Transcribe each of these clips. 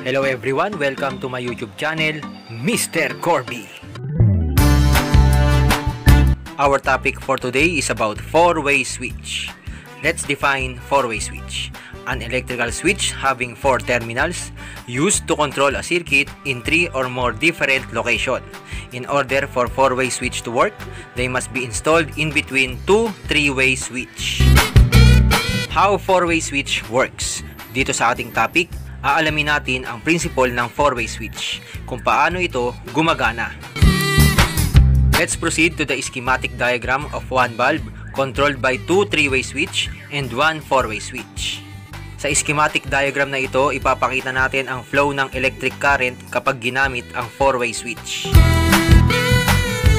Hello everyone, welcome to my YouTube channel, Mr. Corby. Our topic for today is about four-way switch. Let's define four-way switch. An electrical switch having four terminals used to control a circuit in three or more different locations. In order for four-way switch to work, they must be installed in between two three-way switch. How four-way switch works? Dito sa ating topic, aalamin natin ang principle ng four-way switch, kung paano ito gumagana. Let's proceed to the schematic diagram of one bulb controlled by two three-way switch and one four-way switch. Sa schematic diagram na ito, ipapakita natin ang flow ng electric current kapag ginamit ang four-way switch.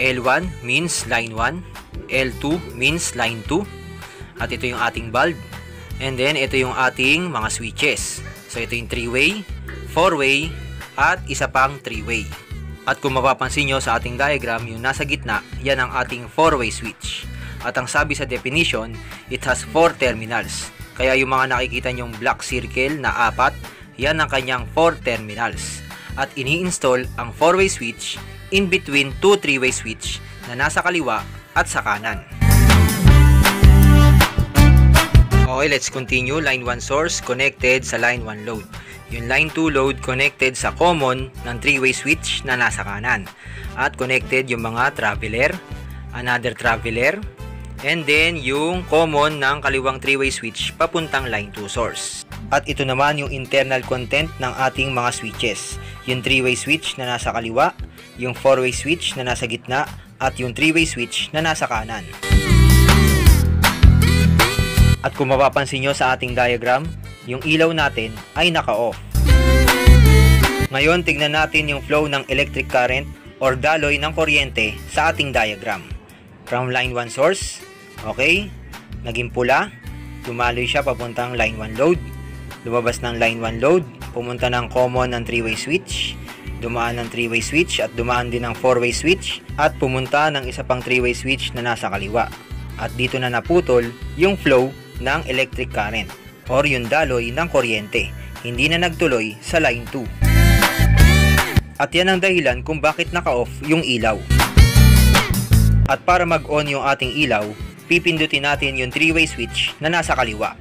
L1 means line 1, L2 means line 2, at ito yung ating bulb. And then ito yung ating mga switches. So ito yung 3-way, 4-way, at isa pang 3-way. At kung mapapansin nyo sa ating diagram, yung nasa gitna, yan ang ating 4-way switch. At ang sabi sa definition, it has 4 terminals. Kaya yung mga nakikita nyong black circle na 4, yan ang kanyang 4 terminals. At ini-install ang 4-way switch in between 2 3-way switch na nasa kaliwa at sa kanan. Okay, let's continue. Line 1 source connected sa line 1 load. Yung line 2 load connected sa common ng 3-way switch na nasa kanan. At connected yung mga traveler, another traveler, and then yung common ng kaliwang 3-way switch papuntang line 2 source. At ito naman yung internal content ng ating mga switches. Yung 3-way switch na nasa kaliwa, yung 4-way switch na nasa gitna, at yung 3-way switch na nasa kanan. At kung mapapansin nyo sa ating diagram, yung ilaw natin ay naka-off. Ngayon, tignan natin yung flow ng electric current or daloy ng kuryente sa ating diagram. From line 1 source, okay, naging pula, dumaloy siya papuntang line 1 load, lumabas ng line 1 load, pumunta ng common ng 3-way switch, dumaan ng 3-way switch at dumaan din ng 4-way switch, at pumunta ng isa pang 3-way switch na nasa kaliwa. At dito na naputol yung flow ng electric current or yung daloy ng kuryente, hindi na nagtuloy sa line 2. At yan ang dahilan kung bakit naka-off yung ilaw. At para mag-on yung ating ilaw, pipindutin natin yung 3-way switch na nasa kaliwa.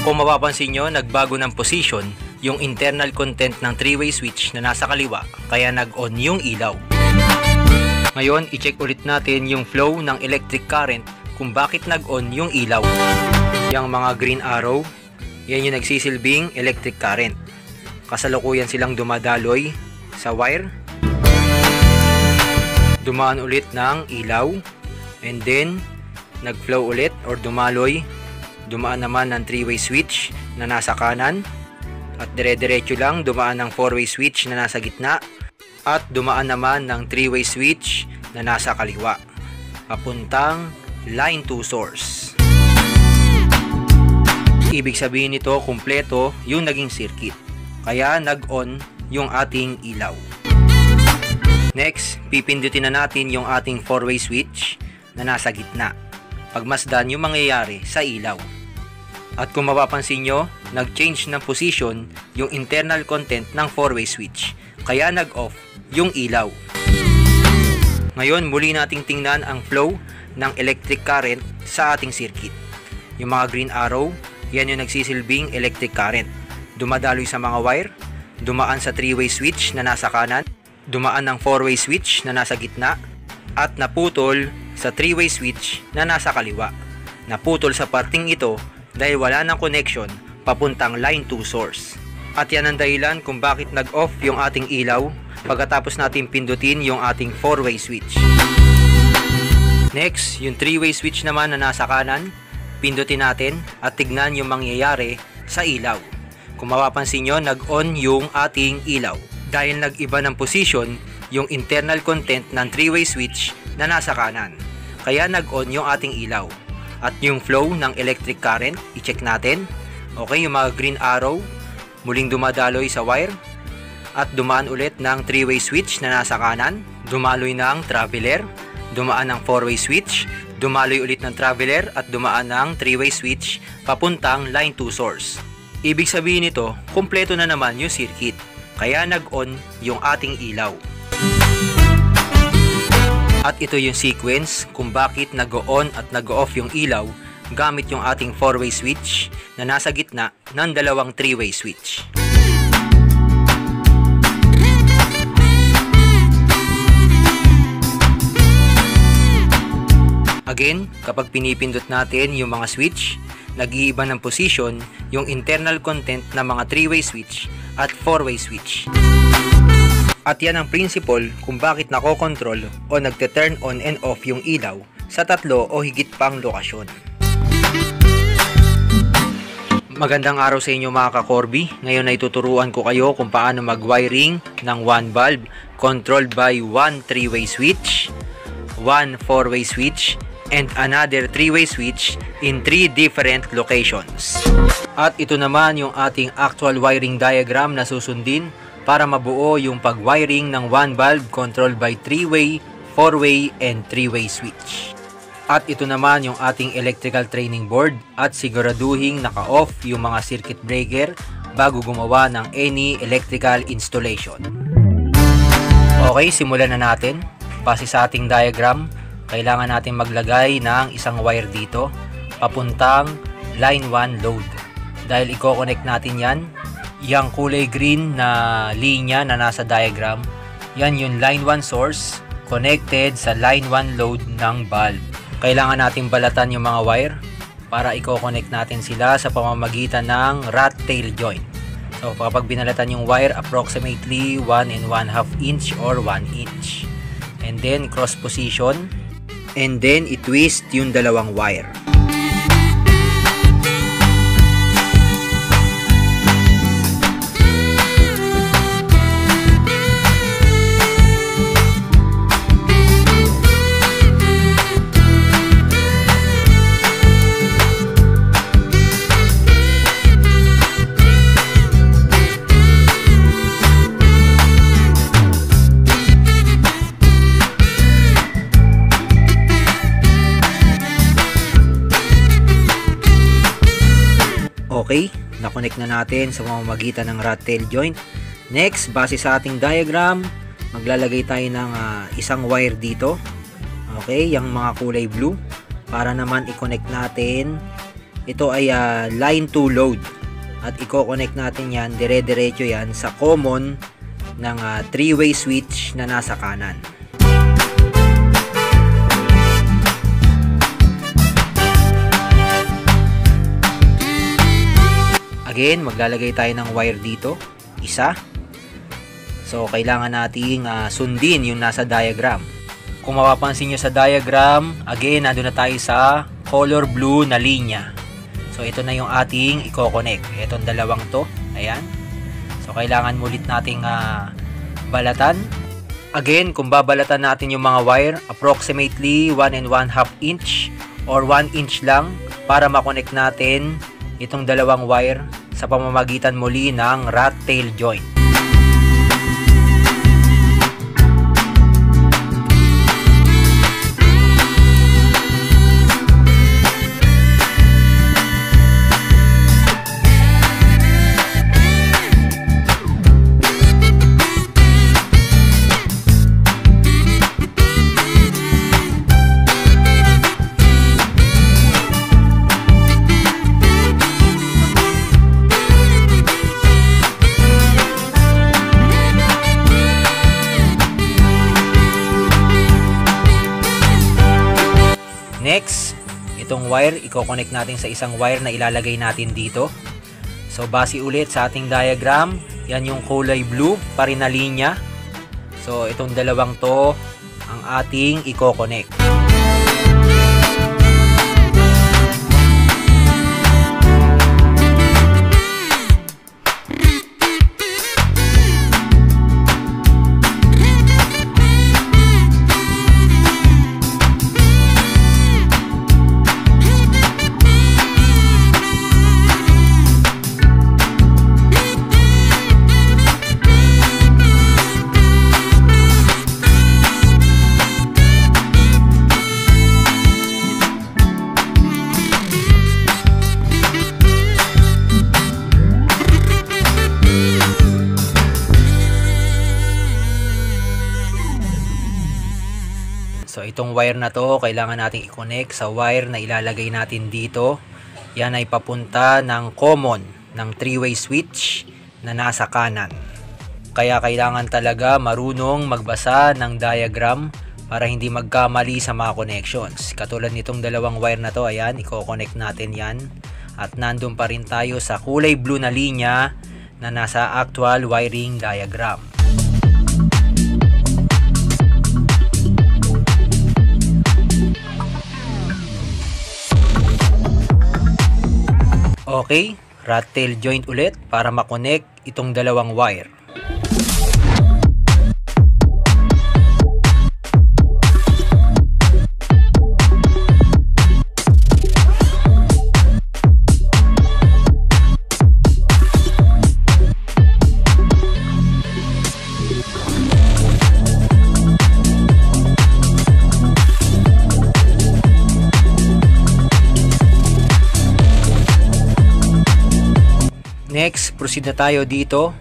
Kung mapapansin nyo, nagbago ng position yung internal content ng 3-way switch na nasa kaliwa, kaya nag-on yung ilaw. Ngayon, i-check ulit natin yung flow ng electric current kung bakit nag-on yung ilaw. Yung mga green arrow, yan yung nagsisilbing electric current. Kasalukuyan silang dumadaloy sa wire. Dumaan ulit ng ilaw. And then, nag-flow ulit or dumaloy. Dumaan naman ng 3-way switch na nasa kanan. At dire-diretso lang, dumaan ng 4-way switch na nasa gitna. At dumaan naman ng 3-way switch na nasa kaliwa, papuntang line 2 source. Ibig sabihin nito, kumpleto yung naging circuit. Kaya nag-on yung ating ilaw. Next, pipindutin na natin yung ating 4-way switch na nasa gitna. Pagmasdan yung mangyayari sa ilaw. At kung mapapansin nyo, nag-change ng position yung internal content ng 4-way switch. Kaya nag-off yung ilaw. Ngayon, muli nating tingnan ang flow ng electric current sa ating circuit. Yung mga green arrow, yan yung nagsisilbing electric current. Dumadaloy sa mga wire, dumaan sa 3-way switch na nasa kanan, dumaan ng 4-way switch na nasa gitna, at naputol sa 3-way switch na nasa kaliwa. Naputol sa parting ito dahil wala ng connection papuntang line 2 source. At yan ang dahilan kung bakit nag-off yung ating ilaw pagkatapos natin pindutin yung ating 4-way switch. Next, yung 3-way switch naman na nasa kanan, pindutin natin at tignan yung mangyayari sa ilaw. Kung mapapansin nyo, nag-on yung ating ilaw dahil nag-iba ng position yung internal content ng 3-way switch na nasa kanan. Kaya nag-on yung ating ilaw. At yung flow ng electric current, i-check natin. Okay, yung mga green arrow, muling dumadaloy sa wire at dumaan ulit ng 3-way switch na nasa kanan, dumaloy ng traveler, dumaan ng 4-way switch, dumaloy ulit ng traveler at dumaan ng 3-way switch papuntang line 2 source. Ibig sabihin nito, kumpleto na naman yung circuit. kaya nag-on yung ating ilaw. At ito yung sequence kung bakit nag-on at nag-off yung ilaw gamit yung ating 4-way switch na nasa gitna ng dalawang 3-way switch. Again, kapag pinipindot natin yung mga switch, nag-iiba ng position yung internal content ng mga 3-way switch at 4-way switch. At yan ang principle kung bakit nakokontrol o nagte-turn on and off yung ilaw sa 3 o higit pang lokasyon. Magandang araw sa inyo mga ka-Corby. Ngayon ay tuturuan ko kayo kung paano mag-wiring ng 1 bulb controlled by 1 3-way switch, 1 4-way switch, and another 3-way switch in 3 different locations. At ito naman yung ating actual wiring diagram na susundin para mabuo yung pag-wiring ng 1 bulb controlled by 3-way, 4-way, and 3-way switch. At ito naman yung ating electrical training board at siguraduhin naka-off yung mga circuit breaker bago gumawa ng any electrical installation. Okay, simulan na natin. Base sa ating diagram, kailangan natin maglagay ng isang wire dito papuntang line 1 load. Dahil i-connect natin yan, yung kulay green na linya na nasa diagram, yan yung line 1 source connected sa line 1 load ng bulb. Kailangan natin balatan yung mga wire para i-connect natin sila sa pamamagitan ng rat tail joint. So kapag binalatan yung wire, approximately 1 1/2 inch or 1 inch. And then cross position, and then i-twist yung dalawang wire. Okay, na-connect na natin sa pamamagitan ng rat tail joint. Next, base sa ating diagram, maglalagay tayo ng isang wire dito. Okay, yung mga kulay blue para naman i-connect natin. Ito ay line 2 load at i-connect natin yan, dire-diretso yan sa common ng 3-way switch na nasa kanan. Again, maglalagay tayo ng wire dito, isa. So, kailangan nating sundin yung nasa diagram. Kung mapapansin nyo sa diagram, again, nandun na tayo sa color blue na linya. So, ito na yung ating i-connect. Itong dalawang to, ayan. So, kailangan ulit nating balatan. Again, kung babalatan natin yung mga wire, approximately 1 1/2 inch or 1 inch lang para makonect natin itong dalawang wire sa pamamagitan muli ng rat tail joint. Next, itong wire, i-connect natin sa isang wire na ilalagay natin dito. So, base ulit sa ating diagram, yan yung kulay blue pa rin na linya. So, itong dalawang to ang ating i-connect. itong wire na to, kailangan nating i-connect sa wire na ilalagay natin dito. Yan ay papunta ng common ng 3-way switch na nasa kanan. Kaya kailangan talaga marunong magbasa ng diagram para hindi magkamali sa mga connections. Katulad nitong dalawang wire na to, ayan, i-connect natin yan. At nandun pa rin tayo sa kulay blue na linya na nasa actual wiring diagram. Okay, rat tail joint ulit para makonect itong dalawang wire. Next, proceed na tayo dito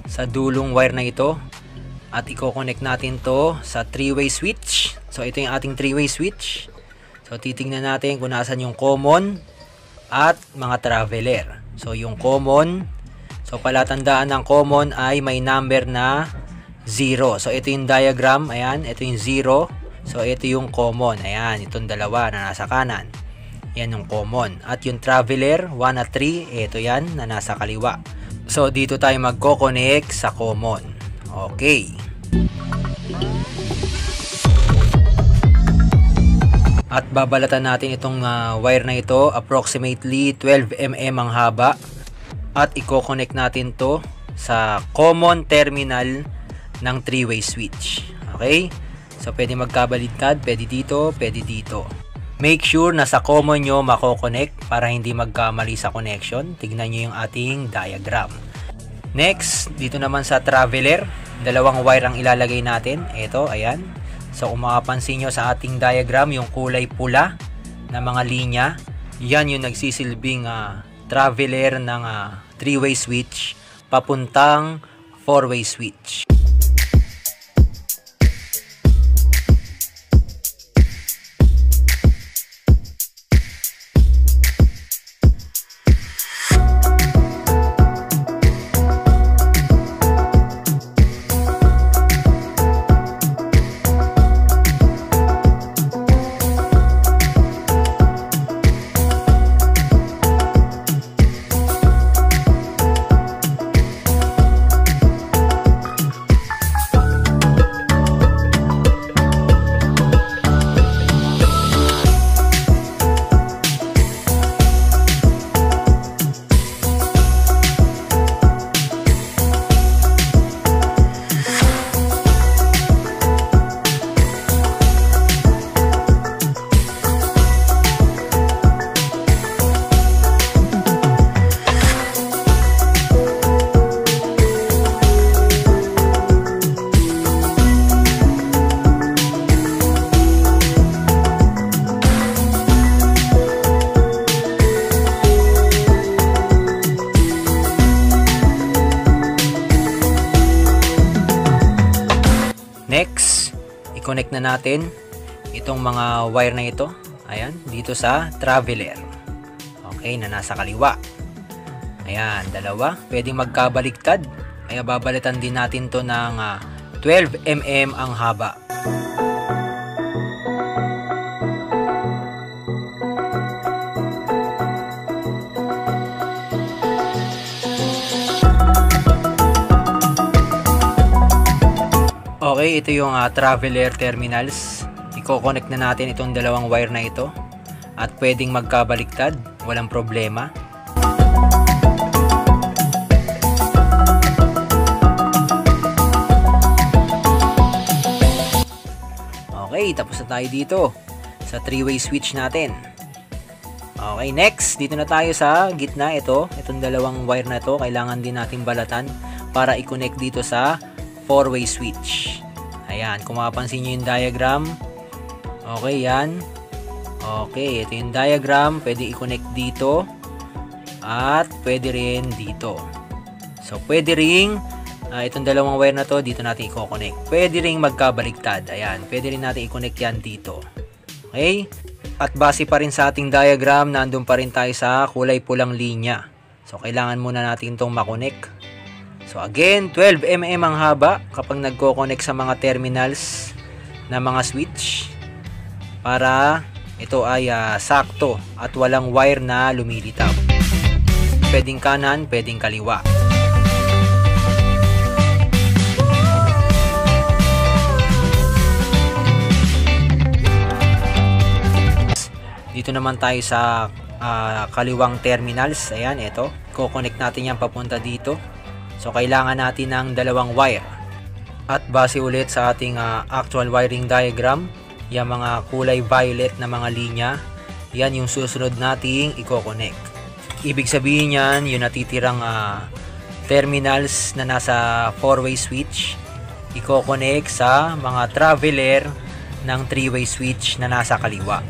sa dulong wire na ito at i-connect natin to sa 3-way switch. So ito yung ating 3-way switch. So titingnan natin kung nasan yung common at mga traveler. So yung common, so palatandaan ng common ay may number na 0. So ito yung diagram, ayan, ito yung 0. So ito yung common, ayan, itong dalawa na nasa kanan. Yan yung common. At yung traveler, 1 at 3, ito yan na nasa kaliwa. So, dito tayo magko-connect sa common. Okay. At babalatan natin itong wire na ito. Approximately 12 mm ang haba. At i-connect natin to sa common terminal ng 3-way switch. Okay? So, pwede magkabaligtad. Pwede dito, pwede dito. Make sure na sa common nyo mako-connect para hindi magkamali sa connection. Tignan nyo yung ating diagram. Next, dito naman sa traveler, dalawang wire ang ilalagay natin. Ito, ayan. So kung makapansin nyo sa ating diagram, yung kulay pula na mga linya, yan yung nagsisilbing traveler ng 3-way switch papuntang 4-way switch. Next, i-connect na natin itong mga wire na ito. Ayan, dito sa traveler. Okay, na nasa kaliwa. Ayan, dalawa. Pwedeng magkabaligtad. Kaya babalitan din natin to ng 12 mm ang haba. Okay, ito yung traveler terminals. I-connect na natin itong dalawang wire na ito. At pwedeng magkabaliktad, walang problema. Okay, tapos na tayo dito sa 3-way switch natin. Okay, next, dito na tayo sa gitna. Itong dalawang wire na to, kailangan din natin balatan para i-connect dito sa 4-way switch. Ayan, kung mapapansin nyo yung diagram. Okay, yan. Okay, ito yung diagram. Pwede i-connect dito. At pwede rin dito. So, pwede ring Itong dalawang wire na to, dito natin i-connect. Pwede ring magkabaligtad. Ayan, pwede rin natin i-connect yan dito. Okay? At base pa rin sa ating diagram, nandun pa rin tayo sa kulay pulang linya. So, kailangan muna natin itong makonect. So, again, 12 mm ang haba kapag nagko-connect sa mga terminals na mga switch para ito ay sakto at walang wire na lumilitaw. Pwedeng kanan, pwedeng kaliwa. Dito naman tayo sa kaliwang terminals. Ayan, ito. Ko-connect natin yan papunta dito. So, kailangan natin ng dalawang wire. At base ulit sa ating actual wiring diagram, yung mga kulay violet na mga linya, yan yung susunod nating i-connect. Ibig sabihin yan, yung natitirang terminals na nasa 4-way switch, i-connect sa mga traveler ng 3-way switch na nasa kaliwa.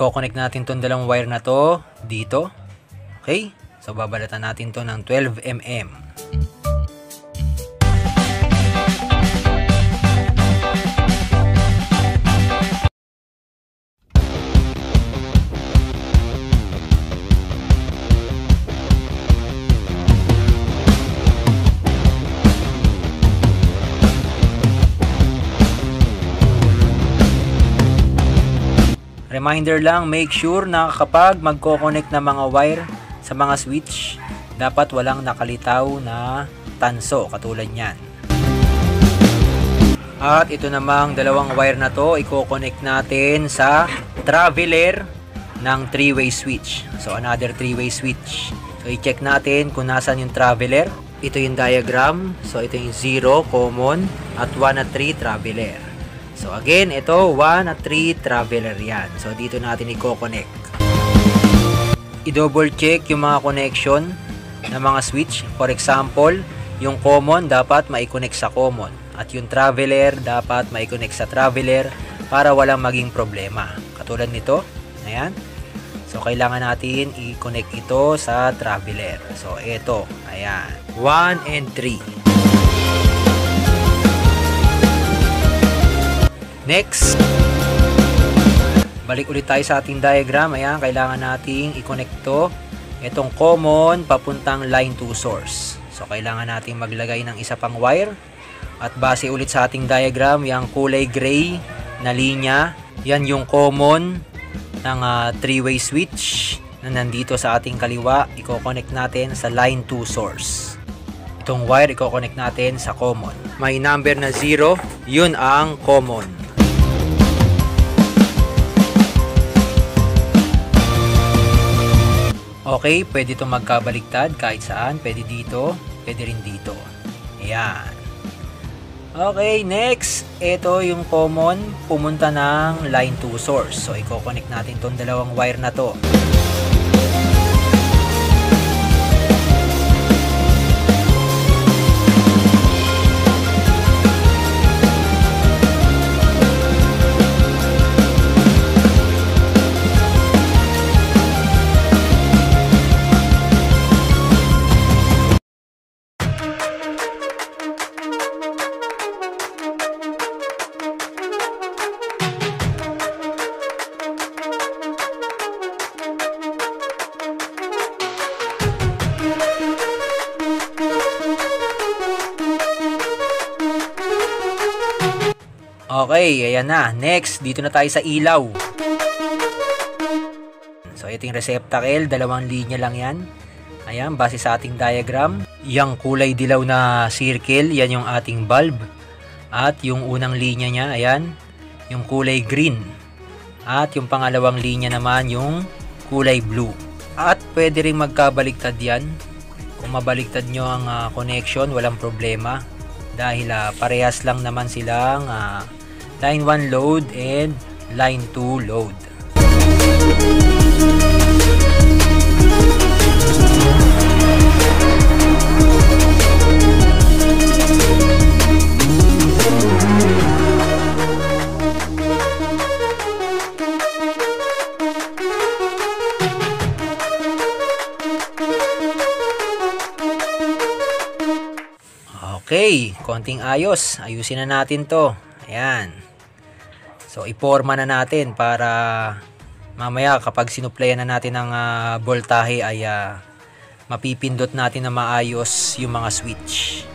I-connect natin tong dalawang wire na to dito. Okay? So, babalatan natin to ng 12 mm. Reminder lang, make sure na kapag magko-connect na mga wire sa mga switch, dapat walang nakalitaw na tanso katulad niyan. At ito namang dalawang wire na to, i-connect natin sa traveler ng 3-way switch. So, another 3-way switch. So, i-check natin kung nasan yung traveler. Ito yung diagram. So, ito yung 0, common, at 1 at 3, traveler. So, again, ito, 1 at 3, traveler yan. So, dito natin i-connect. I-double check yung mga connection ng mga switch. For example, yung common dapat ma-connect sa common. At yung traveler dapat ma-connect sa traveler para walang maging problema. Katulad nito. Ayan. So, kailangan natin i-connect ito sa traveler. So, ito. Ayan. 1 and 3. Next, balik ulit tayo sa ating diagram. Ayan, kailangan nating i-connect to. Itong common papuntang line to source. So, kailangan nating maglagay ng isa pang wire. At base ulit sa ating diagram, yung kulay gray na linya, yan yung common ng 3-way switch na nandito sa ating kaliwa. I-connect natin sa line to source. Itong wire, i-connect natin sa common. May number na 0, yun ang common. Okay, pwede itong magkabaligtad kahit saan. Pwede dito, pwede rin dito. Ayan. Okay, next. Ito yung common, pumunta ng line to source. So, i-connect natin itong dalawang wire na to. Okay, ayan na. Next, dito na tayo sa ilaw. So, ito yung receptacle. Dalawang linya lang yan. Ayan, base sa ating diagram. Yung kulay dilaw na circle, yan yung ating bulb. At yung unang linya niya, ayan, yung kulay green. At yung pangalawang linya naman, yung kulay blue. At pwede rin magkabaliktad yan. Kung mabaliktad nyo ang connection, walang problema. Dahil parehas lang naman silang line 1 load and line 2 load. Okay, konting ayos. Ayusin na natin to. Ayan. So, iporma na natin para mamaya kapag sinuplayan na natin ng voltahe ay mapipindot natin na maayos yung mga switch.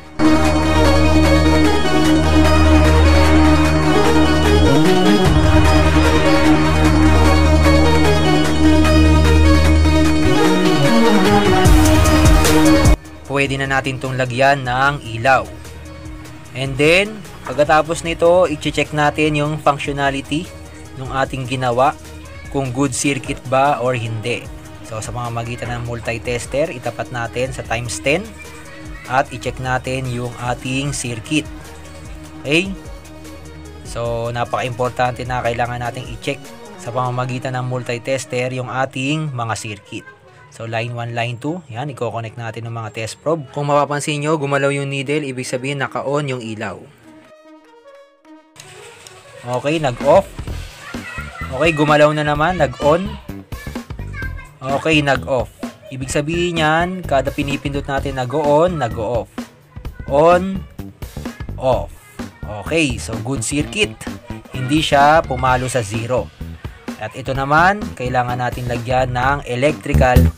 Pwede na natin itong lagyan ng ilaw. And then, pagkatapos nito, i-check natin yung functionality ng ating ginawa, kung good circuit ba or hindi. So, sa mga magitan ng multi-tester, itapat natin sa times 10 at i-check natin yung ating circuit. Okay? So, napaka-importante na kailangan nating i-check sa pamamagitan ng multi-tester yung ating mga circuit. So, line 1, line 2, yan, i-connect natin ng mga test probe. Kung mapapansin nyo, gumalaw yung needle, ibig sabihin naka-on yung ilaw. Okay, nag-off. Okay, gumalaw na naman, nag-on. Okay, nag-off. Ibig sabihin yan, kada pinipindot natin nag-on, nag-off. On, off. Okay, so good circuit. Hindi siya pumalo sa 0. At ito naman, kailangan natin lagyan ng electrical.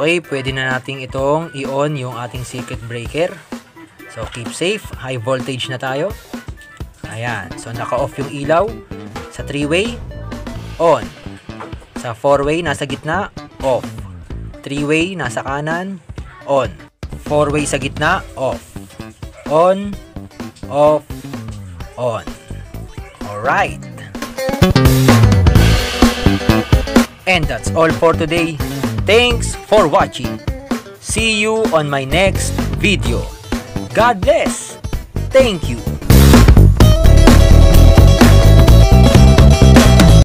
Okay, pwede na natin itong i-on yung ating circuit breaker. So, keep safe. High voltage na tayo. Ayan. So, naka-off yung ilaw. Sa 3-way, on. Sa 4-way, nasa gitna, off. 3-way, nasa kanan, on. 4-way sa gitna, off. On, off, on. Alright. And that's all for today. Thanks for watching. See you on my next video. God bless. Thank you.